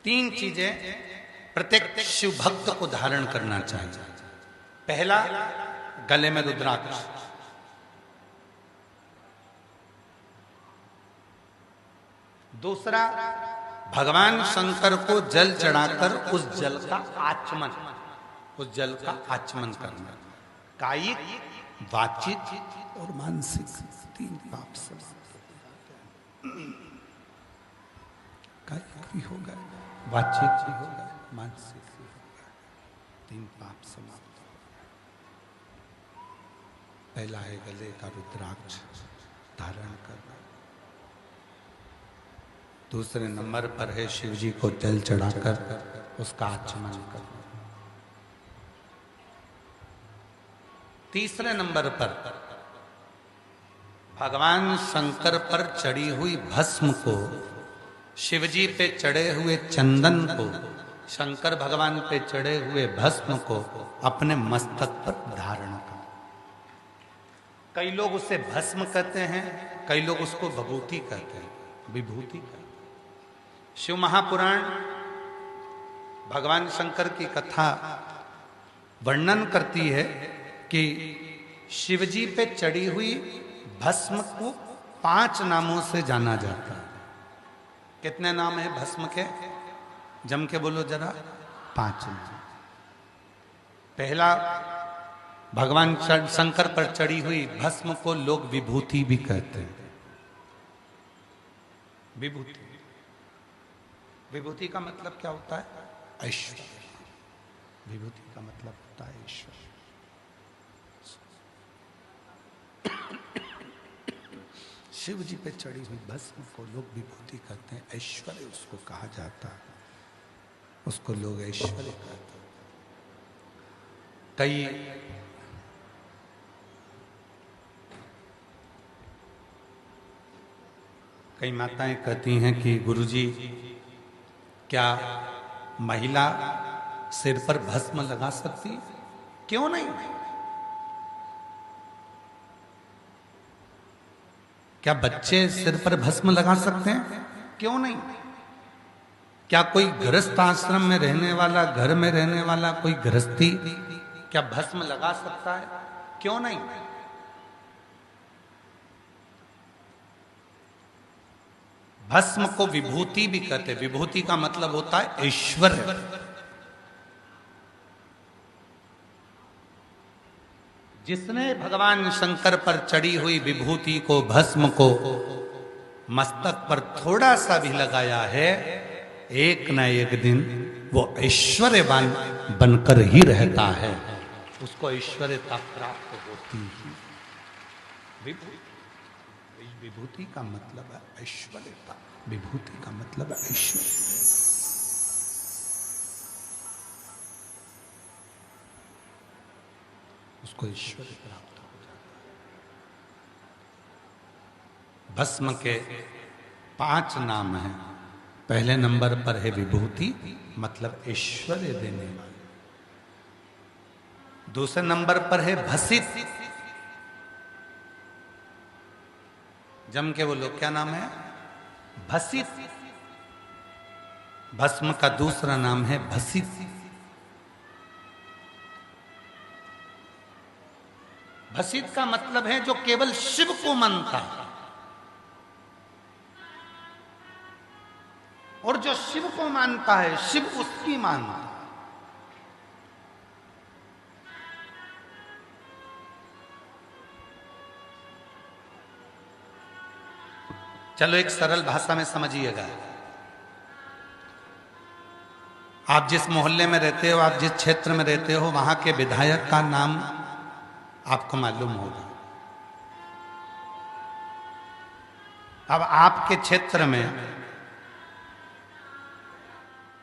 तीन चीजें प्रत्येक शिव भक्त को धारण करना चाहिए। पहला, गले में रुद्राक्ष। दूसरा, भगवान शंकर को जल चढ़ाकर उस जल का आचमन, उस जल का आचमन करना। कायिक, वाचिक और मानसिक तीन पाप समाप्त हो गए। कायिक भी हो गए, वाचिक भी हो गए, मानसिक भी हो गए, तीन पाप समाप्त हो गए। पहला है गले का रुद्राक्ष धारण करना। दूसरे नंबर पर है शिव जी को जल चढ़ाकर उसका आचमन करना। तीसरे नंबर पर भगवान शंकर पर चढ़ी हुई भस्म को, शिवजी पे चढ़े हुए चंदन को, शंकर भगवान पे चढ़े हुए भस्म को अपने मस्तक पर धारण करना। कई लोग उसे भस्म कहते हैं, कई लोग उसको विभूति कहते हैं, विभूति कहते हैं। शिव महापुराण भगवान शंकर की कथा वर्णन करती है कि शिवजी पे चढ़ी हुई भस्म को 5 नामों से जाना जाता है। कितने नाम है भस्म के? जम के बोलो जरा। 5 नाम। पहला, भगवान शंकर पर चढ़ी हुई भस्म को लोग विभूति भी कहते हैं। विभूति, विभूति का मतलब क्या होता है? ऐश्वर्य। विभूति का मतलब होता है ऐश्वर्य। शिव जी पे चढ़ी हुई भस्म को लोग विभूति कहते हैं, ऐश्वर्य उसको कहा जाता है, उसको लोग ऐश्वर्य कहते हैं। कई माताएं कहती हैं कि गुरुजी, क्या महिला सिर पर भस्म लगा सकती है? क्यों नहीं? क्या बच्चे सिर पर भस्म लगा सकते हैं? क्यों नहीं? क्या कोई गृहस्थ आश्रम में रहने वाला, घर में रहने वाला कोई गृहस्थी क्या भस्म लगा सकता है? क्यों नहीं? भस्म को विभूति भी कहते हैं। विभूति का मतलब होता है ऐश्वर्य। जिसने भगवान शंकर पर चढ़ी हुई विभूति को, भस्म को मस्तक पर थोड़ा सा भी लगाया है, एक न एक दिन वो ऐश्वर्यवान बनकर ही रहता है, उसको ऐश्वर्यता प्राप्त होती ही। विभूति का मतलब है ऐश्वर्यता, विभूति का मतलब है ऐश्वर्य। उसको ऐश्वर्य प्राप्त हो जाता है। भस्म के 5 नाम हैं। पहले नंबर पर है विभूति, मतलब ऐश्वर्य देने वाली। दूसरे नंबर पर है भसित। जम के बोलो, क्या नाम है? भसित। भस्म का दूसरा नाम है भसित। भसित का मतलब है जो केवल शिव को मानता है, और जो शिव को मानता है, शिव उसकी मानता है। चलो एक सरल भाषा में समझिएगा। आप जिस मोहल्ले में रहते हो, आप जिस क्षेत्र में रहते हो, वहां के विधायक का नाम आपको मालूम होगा। अब आपके क्षेत्र में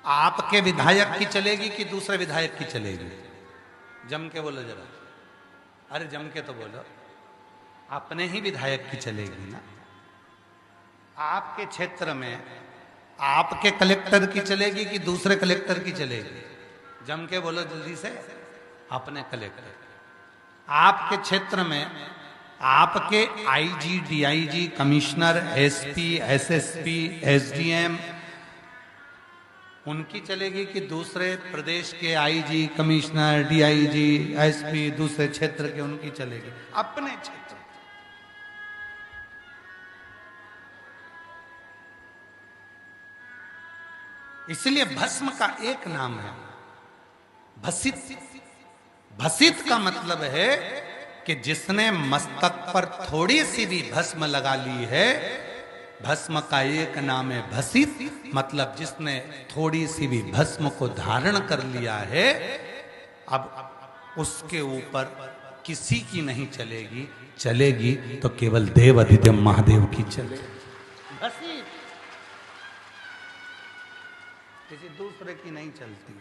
आपके विधायक की चलेगी कि दूसरे विधायक की चलेगी? जम के बोलो जरा। अरे जम के तो बोलो। अपने ही विधायक की चलेगी ना। आपके क्षेत्र में आपके कलेक्टर की चलेगी कि दूसरे कलेक्टर की चलेगी? जम के बोलो जल्दी से। अपने कलेक्टर। आपके क्षेत्र में आपके IG, DIG, commissioner, SP, SSP, SDM, उनकी चलेगी कि दूसरे प्रदेश के आईजी, कमिश्नर, डीआईजी, एसपी, दूसरे क्षेत्र के उनकी चलेगी? अपने क्षेत्र। इसलिए भस्म का एक नाम है भसित। भसित का मतलब है कि जिसने मस्तक पर थोड़ी सी भी भस्म लगा ली है, भस्म का एक नाम है भसित, मतलब जिसने थोड़ी सी भी भस्म को धारण कर लिया है, अब उसके ऊपर किसी की नहीं चलेगी, चलेगी तो केवल देव अधिदेव महादेव की चलेगी। भसित किसी दूसरे की नहीं चलती,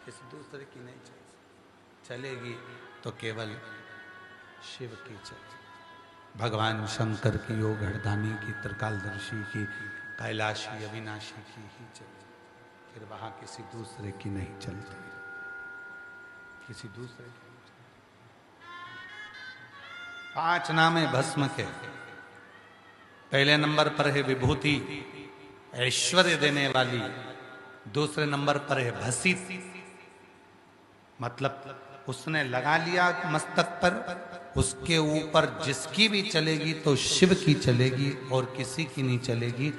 किसी दूसरे की नहीं चलती, चलेगी तो केवल शिव की चलेगी। भगवान शंकर की, योग हरदानी की, त्रिकालदर्शी की, कैलाशी अविनाशी की ही चलती, फिर वहां किसी दूसरे की नहीं चलती, किसी दूसरे की नहीं चलती। 5 नाम है भस्म के। पहले नंबर पर है विभूति, ऐश्वर्य देने वाली। दूसरे नंबर पर है भसित, मतलब उसने लगा लिया मस्तक पर, उसके ऊपर जिसकी भी चलेगी तो शिव की चलेगी और किसी की नहीं चलेगी।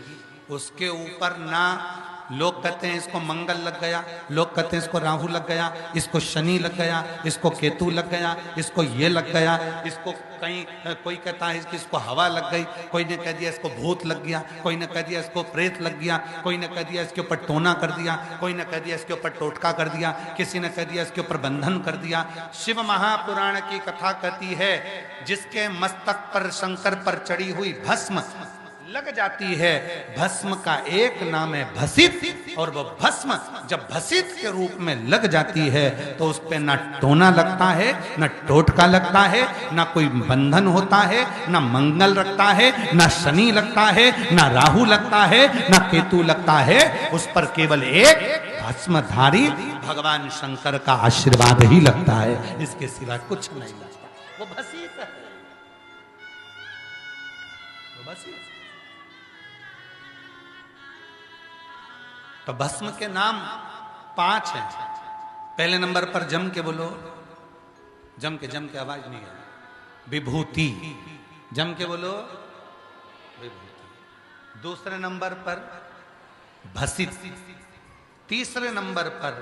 उसके ऊपर ना लोग कहते हैं इसको मंगल लग गया, लोग कहते हैं इसको राहु लग गया, इसको शनि लग गया, इसको केतु लग गया, इसको ये लग गया, इसको कहीं कोई कहता है कि इसको हवा लग गई, कोई ने कह दिया इसको भूत लग गया, कोई ने कह दिया इसको प्रेत लग गया, कोई ने कह दिया इसके ऊपर टोना कर दिया, कोई ने कह दिया इसके ऊपर टोटका कर दिया, किसी ने कह दिया इसके ऊपर बंधन कर दिया। शिव महापुराण की कथा कहती है जिसके मस्तक पर शंकर पर चढ़ी हुई भस्म लग जाती है, भस्म का एक नाम है भसित। और वो भस्म जब भसित के रूप में लग जाती है तो उस पे ना टोना लगता है, ना टोटका लगता है, ना कोई बंधन होता है, ना मंगल लगता है, ना शनि लगता है, ना राहु लगता है, ना केतु लगता है। उस पर केवल एक भस्मधारी भगवान शंकर का आशीर्वाद ही लगता है, इसके सिवा कुछ नहीं लगता। वो भसित है, वो भसित। तो भस्म के नाम 5 हैं। पहले नंबर पर जम के बोलो, जम के आवाज नहीं है। विभूति, जम के बोलो विभूति। दूसरे नंबर पर भसित, तीसरे नंबर पर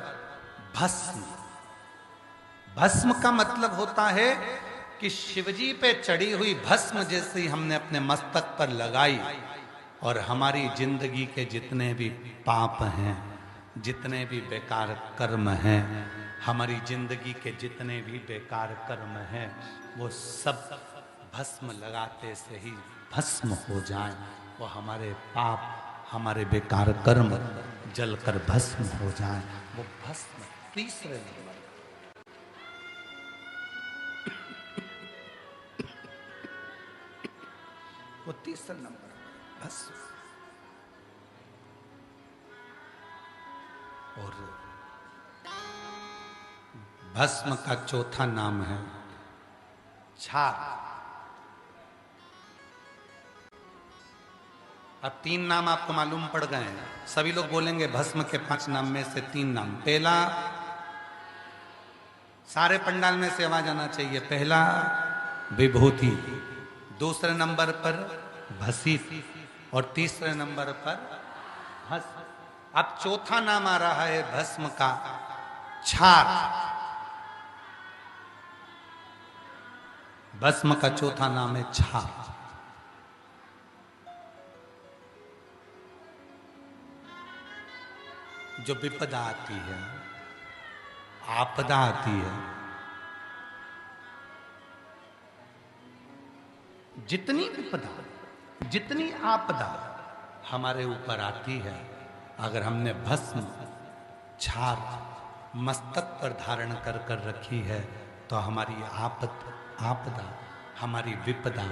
भस्म। भस्म का मतलब होता है कि शिवजी पे चढ़ी हुई भस्म जैसे हमने अपने मस्तक पर लगाई और हमारी जिंदगी के जितने भी पाप हैं, जितने भी बेकार कर्म हैं, हमारी जिंदगी के जितने भी बेकार कर्म हैं, वो सब भस्म लगाते से ही भस्म हो जाएं। वो हमारे पाप, हमारे बेकार कर्म जलकर भस्म हो जाएं। वो भस्म तीसरे नंबर, वो तीसरे नंबर भस्म। और भस्म का चौथा नाम है छार। अब 3 नाम आपको मालूम पड़ गए हैं। सभी लोग बोलेंगे भस्म के 5 नाम में से 3 नाम। पहला, सारे पंडाल में से आवाज आना चाहिए, पहला विभूति, दूसरे नंबर पर भसित और तीसरे नंबर पर भस्म। अब चौथा नाम आ रहा है भस्म का छार। भस्म का चौथा नाम है छार। जो विपदा आती है, आपदा आती है, जितनी विपदा, जितनी आपदा हमारे ऊपर आती है, अगर हमने भस्म छार मस्तक पर धारण कर कर रखी है तो हमारी आपदा, हमारी विपदा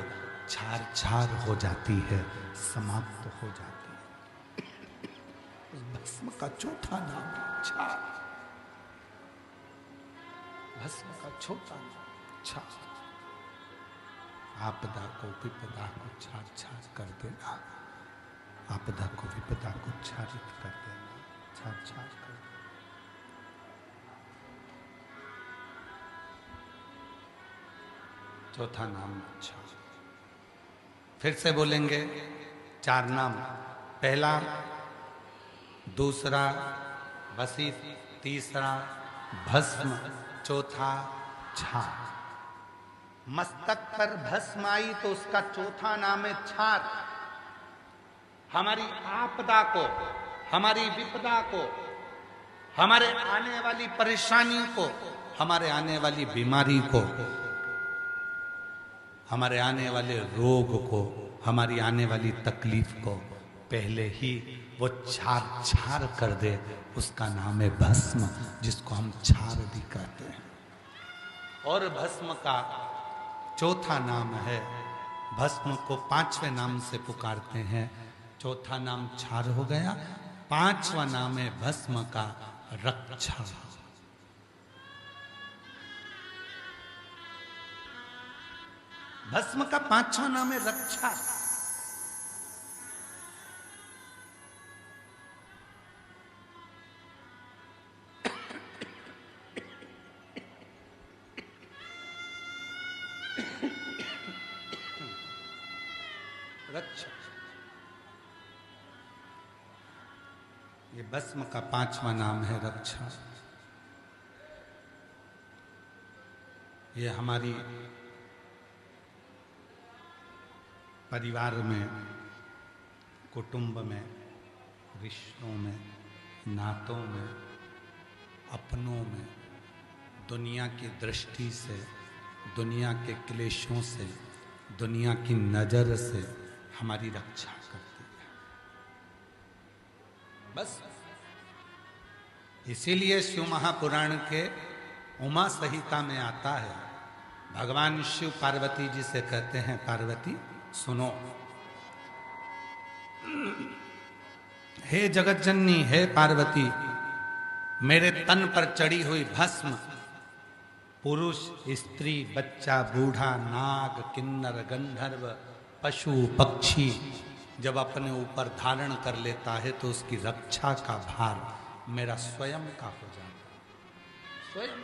छार छार हो जाती है, समाप्त हो जाती है। उस भस्म का चौथा नाम छार। भस्म का चौथा नाम छार। आपदा को, विपदा को छार छार कर देना, आपदा को, विपदा को छारित कर देना, छार छार कर। चौथा नाम अच्छा। फिर से बोलेंगे 4 नाम। पहला, दूसरा वसी, तीसरा भस्म, चौथा छार। मस्तक पर भस्म आई तो उसका चौथा नाम है छार। हमारी आपदा को, हमारी विपदा को, हमारे आने वाली परेशानी को, हमारे आने वाली बीमारी को, हमारे आने वाले रोग को, हमारी आने वाली तकलीफ को पहले ही वो छार छार कर दे, उसका नाम है भस्म, जिसको हम छार भी कहते हैं। और भस्म का चौथा नाम है, भस्म को 5वें नाम से पुकारते हैं। चौथा नाम छार हो गया, 5वां नाम है भस्म का रक्षा। भस्म का 5वां नाम है रक्षा। रक्षा, ये भस्म का 5वां नाम है रक्षा। ये हमारी परिवार में, कुटुंब में, रिश्तों में, नातों में, अपनों में, दुनिया की दृष्टि से, दुनिया के क्लेशों से, दुनिया की नजर से हमारी रक्षा करती है। बस इसीलिए शिव महापुराण के उमा संहिता में आता है, भगवान शिव पार्वती जी से कहते हैं, पार्वती सुनो, हे जगत जननी, हे पार्वती, मेरे तन पर चढ़ी हुई भस्म पुरुष, स्त्री, बच्चा, बूढ़ा, नाग, किन्नर, गंधर्व, पशु, पक्षी जब अपने ऊपर धारण कर लेता है तो उसकी रक्षा का भार मेरा स्वयं का हो जाता है। स्वयं